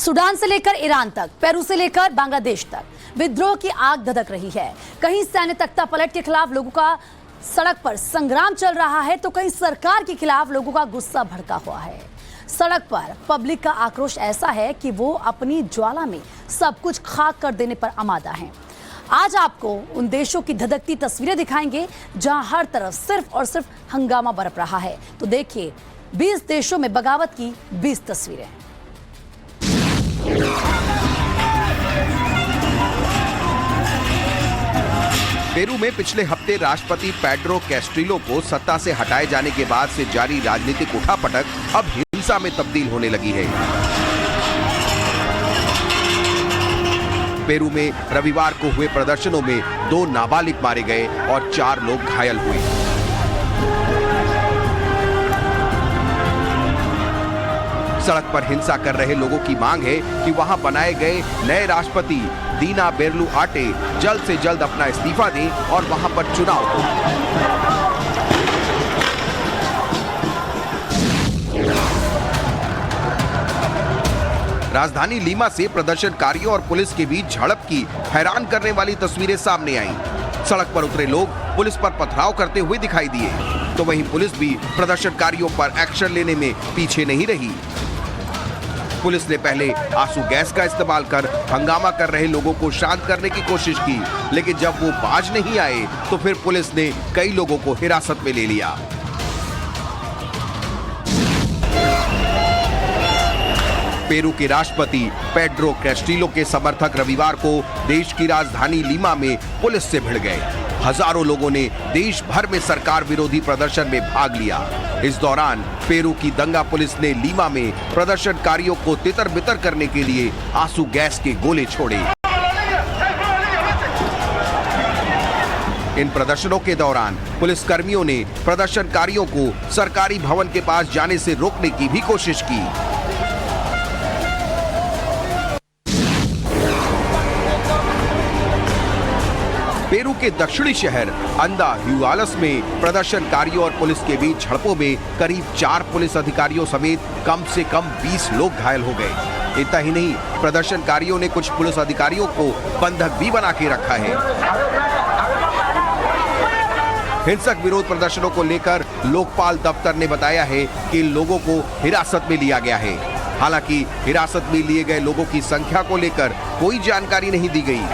Sudan से लेकर Iran तक, पेरू से लेकर बांग्लादेश तक विद्रोह की आग धधक रही है। कहीं सैन्य तख्ता पलट के खिलाफ लोगों का सड़क पर संग्राम चल रहा है, तो कहीं सरकार के खिलाफ लोगों का गुस्सा भड़का हुआ है। सड़क पर पब्लिक का आक्रोश ऐसा है कि वो अपनी ज्वाला में सब कुछ खाक कर देने पर आमादा है। आज आपको उन देशों की धधकती तस्वीरें दिखाएंगे जहां हर तरफ सिर्फ और सिर्फ हंगामा बरप रहा है। तो देखिए 20 देशों में बगावत की 20 तस्वीरें। पेरू में पिछले हफ्ते राष्ट्रपति पेड्रो कैस्ट्रिलो को सत्ता से हटाए जाने के बाद से जारी राजनीतिक उठापटक अब हिंसा में तब्दील होने लगी है। पेरू में रविवार को हुए प्रदर्शनों में 2 नाबालिग मारे गए और 4 लोग घायल हुए। सड़क पर हिंसा कर रहे लोगों की मांग है कि वहां बनाए गए नए राष्ट्रपति दीना बेरलुआटे जल्द से जल्द अपना इस्तीफा दें और वहां पर चुनाव हो। राजधानी लीमा से प्रदर्शनकारियों और पुलिस के बीच झड़प की हैरान करने वाली तस्वीरें सामने आईं। सड़क पर उतरे लोग पुलिस पर पथराव करते हुए दिखाई दिए, तो वहीं पुलिस भी प्रदर्शनकारियों पर एक्शन लेने में पीछे नहीं रही। पुलिस ने पहले आंसू गैस का इस्तेमाल कर हंगामा कर रहे लोगों को शांत करने की कोशिश की, लेकिन जब वो बाज नहीं आए तो फिर पुलिस ने कई लोगों को हिरासत में ले लिया। पेरू के राष्ट्रपति पेड्रो कैस्ट्रिलो के समर्थक रविवार को देश की राजधानी लीमा में पुलिस से भिड़ गए। हजारों लोगों ने देश भर में सरकार विरोधी प्रदर्शन में भाग लिया। इस दौरान पेरू की दंगा पुलिस ने लीमा में प्रदर्शनकारियों को तितर-बितर करने के लिए आंसू गैस के गोले छोड़े। इन प्रदर्शनों के दौरान पुलिस कर्मियों ने प्रदर्शनकारियों को सरकारी भवन के पास जाने से रोकने की भी कोशिश की। पेरू के दक्षिणी शहर अंदाह्युआलस में प्रदर्शनकारियों और पुलिस के बीच झड़पों में करीब 4 पुलिस अधिकारियों समेत कम से कम 20 लोग घायल हो गए। इतना ही नहीं, प्रदर्शनकारियों ने कुछ पुलिस अधिकारियों को बंधक भी बना के रखा है। हिंसक विरोध प्रदर्शनों को लेकर लोकपाल दफ्तर ने बताया है कि लोगों को हिरासत में लिया गया है। हालांकि हिरासत में लिए गए लोगों की संख्या को लेकर कोई जानकारी नहीं दी गई।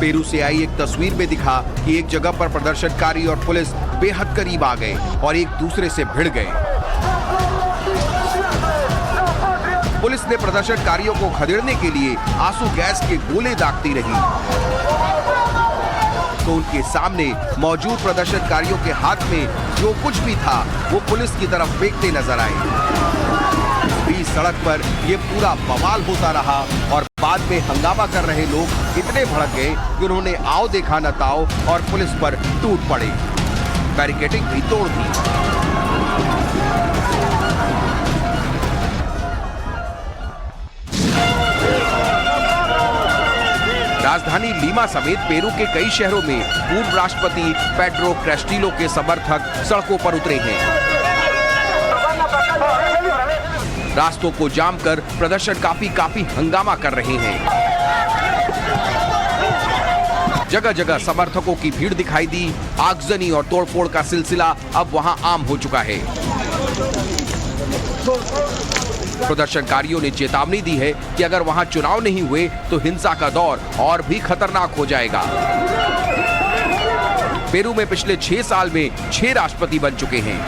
पेरू से आई एक तस्वीर में दिखा कि एक जगह पर प्रदर्शनकारी और पुलिस बेहद करीब आ गए और एक दूसरे से भिड़ गए। पुलिस ने प्रदर्शनकारियों को खदेड़ने के लिए आंसू गैस के गोले दागती रही, तो उनके सामने मौजूद प्रदर्शनकारियों के हाथ में जो कुछ भी था वो पुलिस की तरफ फेंकते नजर आए। बीच सड़क पर ये पूरा बवाल होता रहा और बाद में हंगामा कर रहे लोग इतने भड़क गए कि उन्होंने आओ देखा न ताओ और पुलिस पर टूट पड़े, बैरिकेडिंग भी तोड़ दी। राजधानी लीमा समेत पेरू के कई शहरों में पूर्व राष्ट्रपति पेड्रो कैस्ट्रिलो के समर्थक सड़कों पर उतरे हैं। रास्तों को जाम कर प्रदर्शनकारी काफी हंगामा कर रहे हैं। जगह जगह समर्थकों की भीड़ दिखाई दी। आगजनी और तोड़फोड़ का सिलसिला अब वहां आम हो चुका है। प्रदर्शनकारियों ने चेतावनी दी है कि अगर वहां चुनाव नहीं हुए तो हिंसा का दौर और भी खतरनाक हो जाएगा। पेरू में पिछले 6 साल में 6 राष्ट्रपति बन चुके हैं।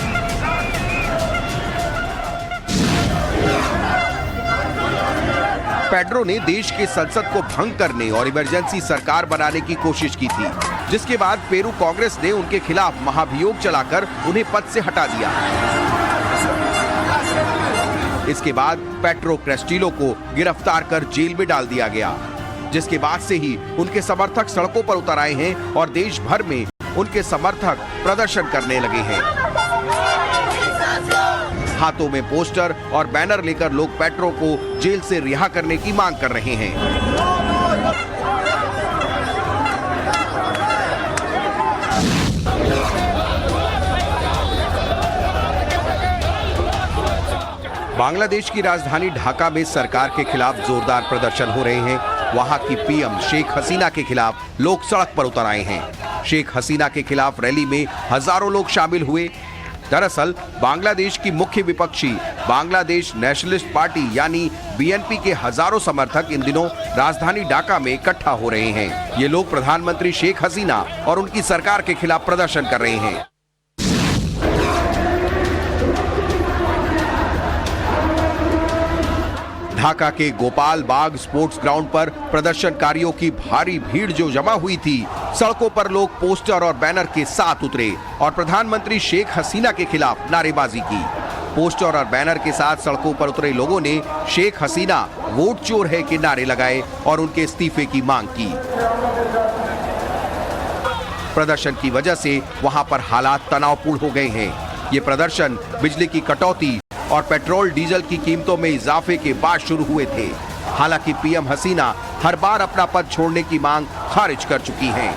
पेड्रो ने देश के संसद को भंग करने और इमरजेंसी सरकार बनाने की कोशिश की थी, जिसके बाद पेरू कांग्रेस ने उनके खिलाफ महाभियोग चलाकर उन्हें पद से हटा दिया। इसके बाद पेड्रो कैस्ट्रिलो को गिरफ्तार कर जेल में डाल दिया गया, जिसके बाद से ही उनके समर्थक सड़कों पर उतर आए हैं और देश भर में उनके समर्थक प्रदर्शन करने लगे हैं। हाथों में पोस्टर और बैनर लेकर लोग पेड्रो को जेल से रिहा करने की मांग कर रहे हैं। बांग्लादेश की राजधानी ढाका में सरकार के खिलाफ जोरदार प्रदर्शन हो रहे हैं। वहां की पीएम शेख हसीना के खिलाफ लोग सड़क पर उतर आए हैं। शेख हसीना के खिलाफ रैली में हजारों लोग शामिल हुए। दरअसल बांग्लादेश की मुख्य विपक्षी बांग्लादेश नेशनलिस्ट पार्टी यानी बीएनपी के हजारों समर्थक इन दिनों राजधानी ढाका में इकट्ठा हो रहे हैं। ये लोग प्रधानमंत्री शेख हसीना और उनकी सरकार के खिलाफ प्रदर्शन कर रहे हैं। ढाका के गोपाल बाग स्पोर्ट्स ग्राउंड पर प्रदर्शनकारियों की भारी भीड़ जो जमा हुई थी, सड़कों पर लोग पोस्टर और बैनर के साथ उतरे और प्रधानमंत्री शेख हसीना के खिलाफ नारेबाजी की। पोस्टर और बैनर के साथ सड़कों पर उतरे लोगों ने शेख हसीना वोट चोर है के नारे लगाए और उनके इस्तीफे की मांग की। प्रदर्शन की वजह से वहां पर हालात तनावपूर्ण हो गए हैं। ये प्रदर्शन बिजली की कटौती और पेट्रोल डीजल की कीमतों में इजाफे के बाद शुरू हुए थे। हालांकि पीएम हसीना हर बार अपना पद छोड़ने की मांग खारिज कर चुकी हैं।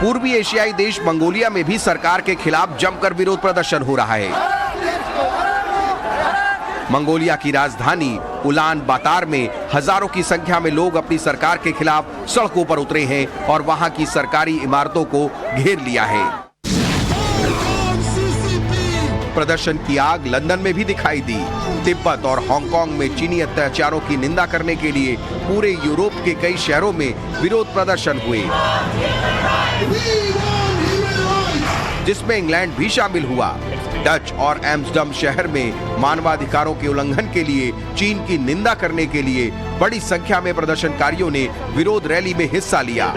पूर्वी एशियाई देश मंगोलिया में भी सरकार के खिलाफ जमकर विरोध प्रदर्शन हो रहा है। मंगोलिया की राजधानी उलान बातार में हजारों की संख्या में लोग अपनी सरकार के खिलाफ सड़कों पर उतरे हैं और वहां की सरकारी इमारतों को घेर लिया है। प्रदर्शन की आग लंदन में भी दिखाई दी। तिब्बत और हांगकांग में चीनी अत्याचारों की निंदा करने के लिए पूरे यूरोप के कई शहरों में विरोध प्रदर्शन हुए, जिसमें इंग्लैंड भी शामिल हुआ। डच और एम्स्टर्डम शहर में मानवाधिकारों के उल्लंघन के लिए चीन की निंदा करने के लिए बड़ी संख्या में प्रदर्शनकारियों ने विरोध रैली में हिस्सा लिया।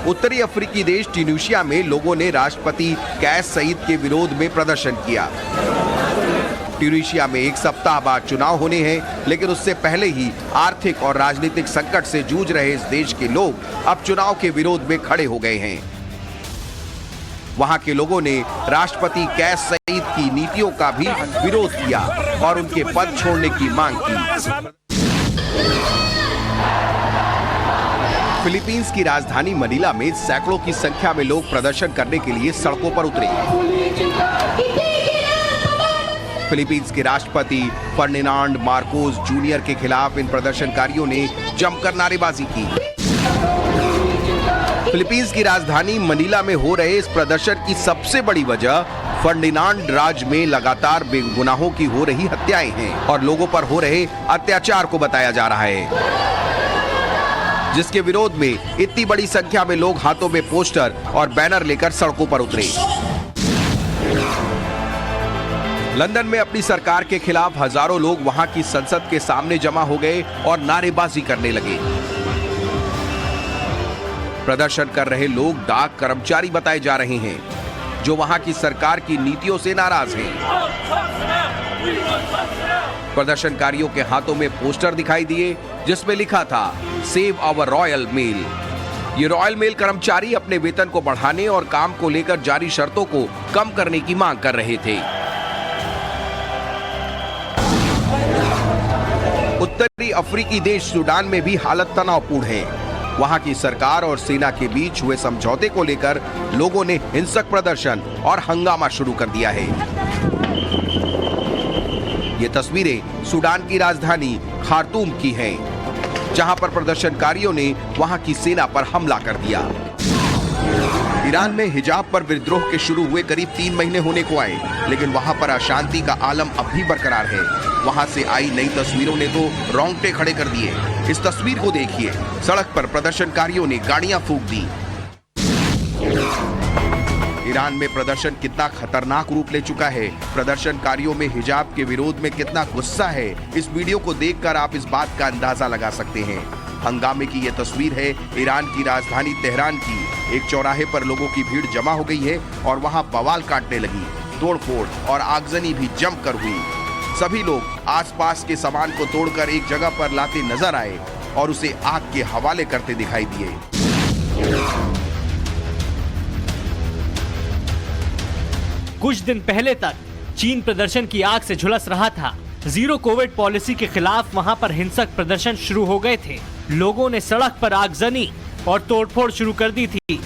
उत्तरी अफ्रीकी देश ट्यूनीशिया में लोगों ने राष्ट्रपति कैस सईद के विरोध में प्रदर्शन किया। ट्यूनीशिया में एक सप्ताह बाद चुनाव होने हैं, लेकिन उससे पहले ही आर्थिक और राजनीतिक संकट से जूझ रहे इस देश के लोग अब चुनाव के विरोध में खड़े हो गए हैं। वहां के लोगों ने राष्ट्रपति कैस सईद की नीतियों का भी विरोध किया और उनके पद छोड़ने की मांग की। फिलीपींस की राजधानी मनीला में सैकड़ों की संख्या में लोग प्रदर्शन करने के लिए सड़कों पर उतरे। फिलीपींस के राष्ट्रपति फर्डिनांड मार्कोस जूनियर के खिलाफ इन प्रदर्शनकारियों ने जमकर नारेबाजी की। फिलीपींस की राजधानी मनीला में हो रहे इस प्रदर्शन की सबसे बड़ी वजह फर्डिनांड राज में लगातार बेगुनाहों की हो रही हत्याएं हैं और लोगों पर हो रहे अत्याचार को बताया जा रहा है, जिसके विरोध में इतनी बड़ी संख्या में लोग हाथों में पोस्टर और बैनर लेकर सड़कों पर उतरे। लंदन में अपनी सरकार के खिलाफ हजारों लोग वहां की संसद के सामने जमा हो गए और नारेबाजी करने लगे। प्रदर्शन कर रहे लोग डाक कर्मचारी बताए जा रहे हैं, जो वहां की सरकार की नीतियों से नाराज हैं। प्रदर्शनकारियों के हाथों में पोस्टर दिखाई दिए, जिसमें लिखा था सेव आवर रॉयल मेल। ये रॉयल मेल कर्मचारी अपने वेतन को बढ़ाने और काम को लेकर जारी शर्तों को कम करने की मांग कर रहे थे। उत्तरी अफ्रीकी देश सूडान में भी हालत तनावपूर्ण है। वहां की सरकार और सेना के बीच हुए समझौते को लेकर लोगों ने हिंसक प्रदर्शन और हंगामा शुरू कर दिया है। ये तस्वीरें सूडान की राजधानी खार्तूम की हैं, जहां पर प्रदर्शनकारियों ने वहां की सेना पर हमला कर दिया। ईरान में हिजाब पर विद्रोह के शुरू हुए करीब 3 महीने होने को आए, लेकिन वहां पर अशांति का आलम अब भी बरकरार है। वहां से आई नई तस्वीरों ने तो रोंगटे खड़े कर दिए। इस तस्वीर को देखिए, सड़क पर प्रदर्शनकारियों ने गाड़ियां फूंक दी। ईरान में प्रदर्शन कितना खतरनाक रूप ले चुका है, प्रदर्शनकारियों में हिजाब के विरोध में कितना गुस्सा है, इस वीडियो को देखकर आप इस बात का अंदाजा लगा सकते हैं। हंगामे की यह तस्वीर है ईरान की राजधानी तेहरान की। एक चौराहे पर लोगों की भीड़ जमा हो गई है और वहां बवाल काटने लगी। तोड़फोड़ और आगजनी भी जमकर हुई। सभी लोग आसपास के सामान को तोड़कर एक जगह पर लाते नजर आए और उसे आग के हवाले करते दिखाई दिए। कुछ दिन पहले तक चीन प्रदर्शन की आग से झुलस रहा था। जीरो कोविड पॉलिसी के खिलाफ वहां पर हिंसक प्रदर्शन शुरू हो गए थे। लोगों ने सड़क पर आगजनी और तोड़फोड़ शुरू कर दी थी।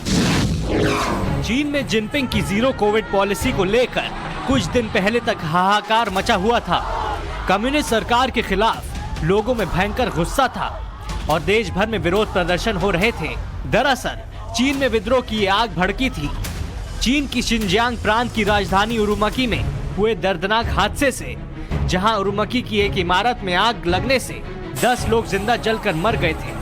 चीन में जिनपिंग की जीरो कोविड पॉलिसी को लेकर कुछ दिन पहले तक हाहाकार मचा हुआ था। कम्युनिस्ट सरकार के खिलाफ लोगों में भयंकर गुस्सा था और देश भर में विरोध प्रदर्शन हो रहे थे। दरअसल चीन में विद्रोह की आग भड़की थी। चीन की शिनजियांग प्रांत की राजधानी उरुमकी में हुए दर्दनाक हादसे से, जहां उरुमकी की एक इमारत में आग लगने से 10 लोग जिंदा जलकर मर गए थे।